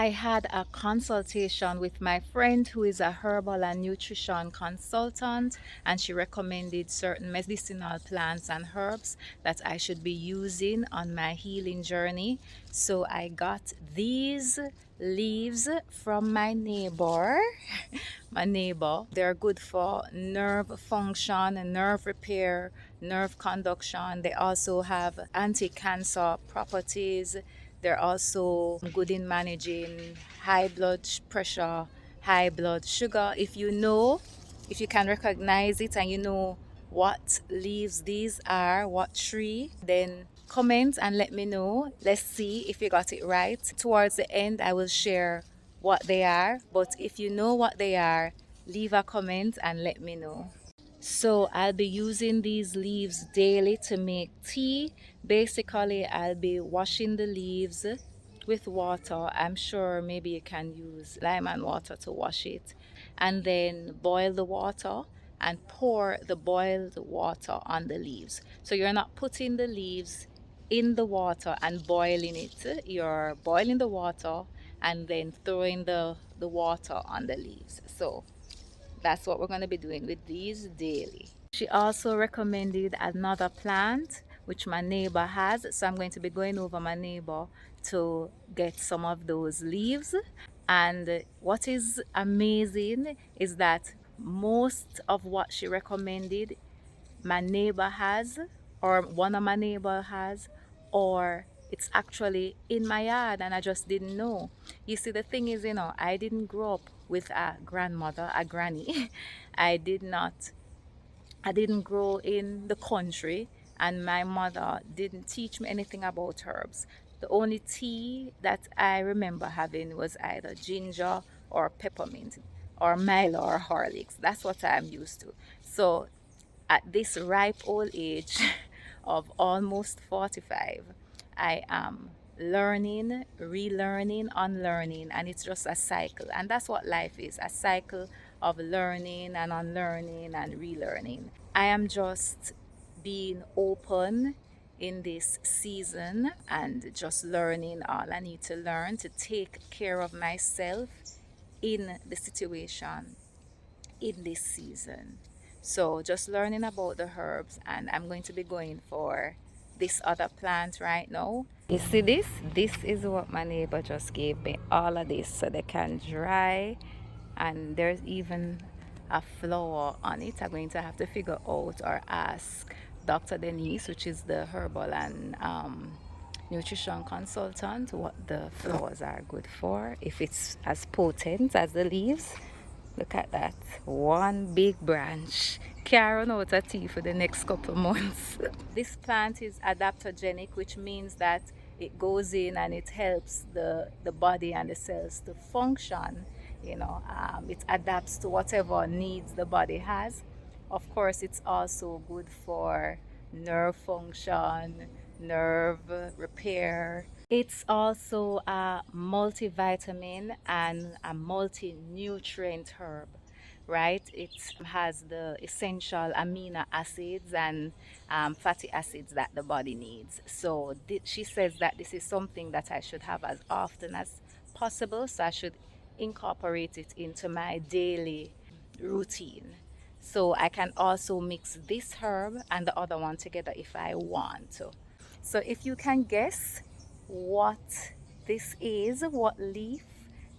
I had a consultation with my friend who is a herbal and nutrition consultant, and she recommended certain medicinal plants and herbs that I should be using on my healing journey. So I got these leaves from my neighbor. My neighbor, they're good for nerve function and nerve repair, nerve conduction. They also have anti-cancer properties. They're also good in managing high blood pressure, high blood sugar. If you can recognize it and you know what leaves these are, what tree, then comment and let me know. Let's see if you got it right. Towards the end, I will share what they are. But if you know what they are, leave a comment and let me know. So I'll be using these leaves daily to make tea. Basically, I'll be washing the leaves with water. I'm sure maybe you can use lime and water to wash it. And then boil the water and pour the boiled water on the leaves. So you're not putting the leaves in the water and boiling it. You're boiling the water and then throwing the water on the leaves. So that's what we're going to be doing with these daily. She also recommended another plant which my neighbor has, so I'm going to be going over my neighbor to get some of those leaves. And what is amazing is that most of what she recommended my neighbor has, or one of my neighbor has, or it's actually in my yard and I just didn't know. You see, the thing is, I didn't grow up with a grandmother, a granny. I didn't grow in the country, and my mother didn't teach me anything about herbs. The only tea that I remember having was either ginger or peppermint or Milo or Horlicks. That's what I'm used to. So at this ripe old age of almost 45, I am learning, relearning, unlearning, and it's just a cycle. And that's what life is, a cycle of learning and unlearning and relearning. I am just being open in this season and just learning all I need to learn to take care of myself in the situation in this season. So just learning about the herbs, and I'm going to be going for this other plant right now. You see this? This is what my neighbor just gave me, all of this so they can dry, and there's even a flower on it. I'm going to have to figure out or ask Dr. Denise, which is the herbal and nutrition consultant, what the flowers are good for, if it's as potent as the leaves. Look at that, one big branch. Can't run out of tea for the next couple months. This plant is adaptogenic, which means that it goes in and it helps the body and the cells to function. It adapts to whatever needs the body has. Of course, it's also good for nerve function, nerve repair. It's also a multivitamin and a multi-nutrient herb, right? It has the essential amino acids and fatty acids that the body needs. So she says that this is something that I should have as often as possible, so I should incorporate it into my daily routine. So I can also mix this herb and the other one together if I want to. So if you can guess what this is, what leaf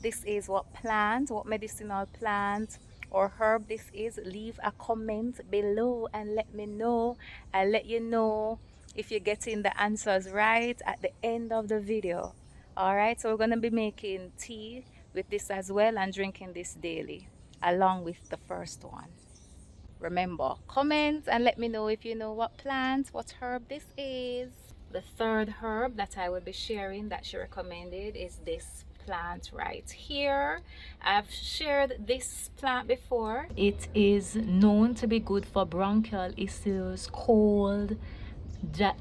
this is, what plant, what medicinal plant or herb this is, leave a comment below and let me know. I'll let you know if you're getting the answers right at the end of the video. Alright, so we're going to be making tea with this as well and drinking this daily along with the first one. Remember, comment and let me know if you know what plant, what herb this is. The third herb that I will be sharing that she recommended is this plant right here. I've shared this plant before. It is known to be good for bronchial issues, cold,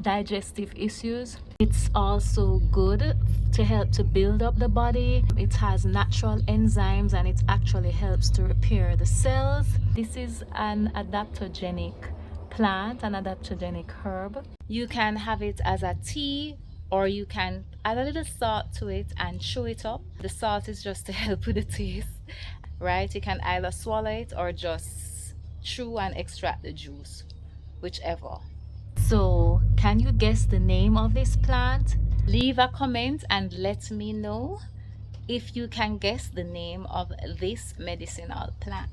digestive issues. It's also good to help to build up the body. It has natural enzymes and it actually helps to repair the cells. This is an adaptogenic plant, an adaptogenic herb. You can have it as a tea or you can add a little salt to it and chew it up. The salt is just to help with the taste, right? You can either swallow it or just chew and extract the juice, whichever. So, can you guess the name of this plant? Leave a comment and let me know if you can guess the name of this medicinal plant.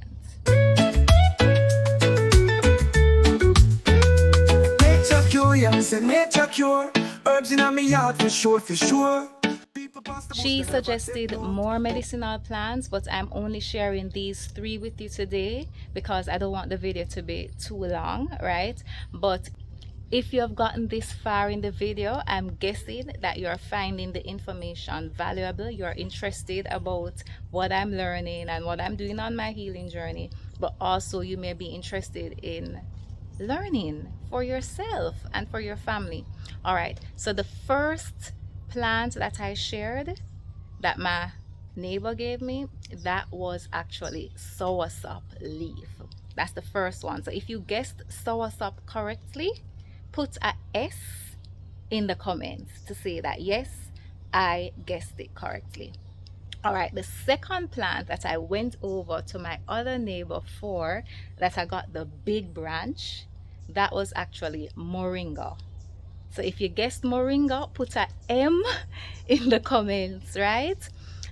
Nature cure, young say nature cure. Herbs in my yard for sure, for sure. She suggested more medicinal plants, but I'm only sharing these 3 with you today because I don't want the video to be too long, right? But if you have gotten this far in the video, I'm guessing that you're finding the information valuable. You're interested about what I'm learning and what I'm doing on my healing journey, but also you may be interested in learning for yourself and for your family. All right, so the first plant that I shared that my neighbor gave me, that was actually soursop leaf. That's the first one. So if you guessed soursop correctly, put a S in the comments to say that yes, I guessed it correctly. All right, the second plant that I went over to my other neighbor for, that I got the big branch, that was actually moringa. So if you guessed moringa, put a M in the comments, right?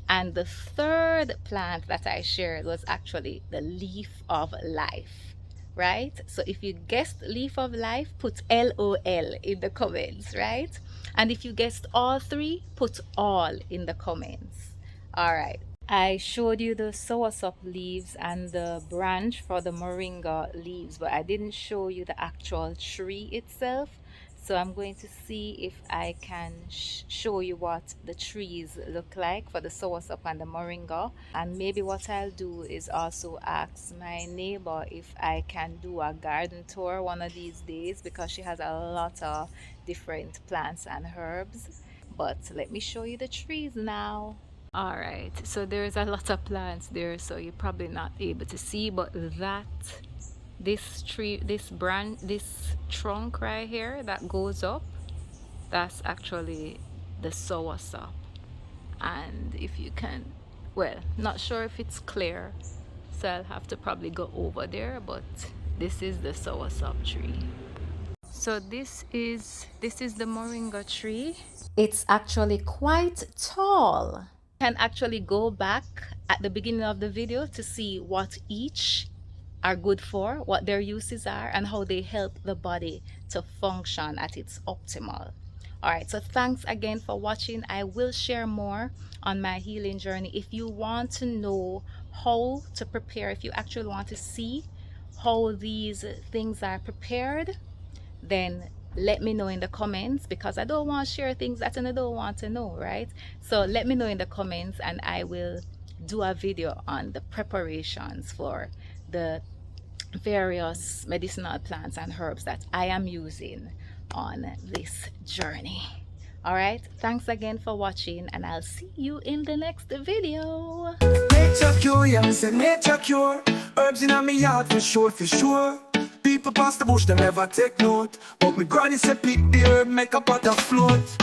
And the third plant that I shared was actually the leaf of life, right? So if you guessed leaf of life, put LOL in the comments, right? And if you guessed all 3, put all in the comments. All right, I showed you the soursop leaves and the branch for the moringa leaves, but I didn't show you the actual tree itself. So I'm going to see if I can show you what the trees look like for the soursop and the moringa. And maybe what I'll do is also ask my neighbor if I can do a garden tour one of these days, because she has a lot of different plants and herbs. But let me show you the trees now. All right, so there's a lot of plants there, so you're probably not able to see, but this tree, this branch, this trunk right here that goes up, that's actually the soursop. And if you can, well, not sure if it's clear, so I'll have to probably go over there, but this is the soursop tree. So this is the moringa tree. It's actually quite tall. You can actually go back at the beginning of the video to see what each are good for, what their uses are, and how they help the body to function at its optimal. All right, so thanks again for watching. I will share more on my healing journey. If you want to know how to prepare, if you actually want to see how these things are prepared, then let me know in the comments, because I don't want to share things that I don't want to know, right? So let me know in the comments and I will do a video on the preparations for the various medicinal plants and herbs that I am using on this journey. All right, thanks again for watching, and I'll see you in the next video. Nature cure, young say nature cure. Herbs in my yard for sure, for sure. People pass the bush, they never take note. But me granny say pick the herb, make a pot of float.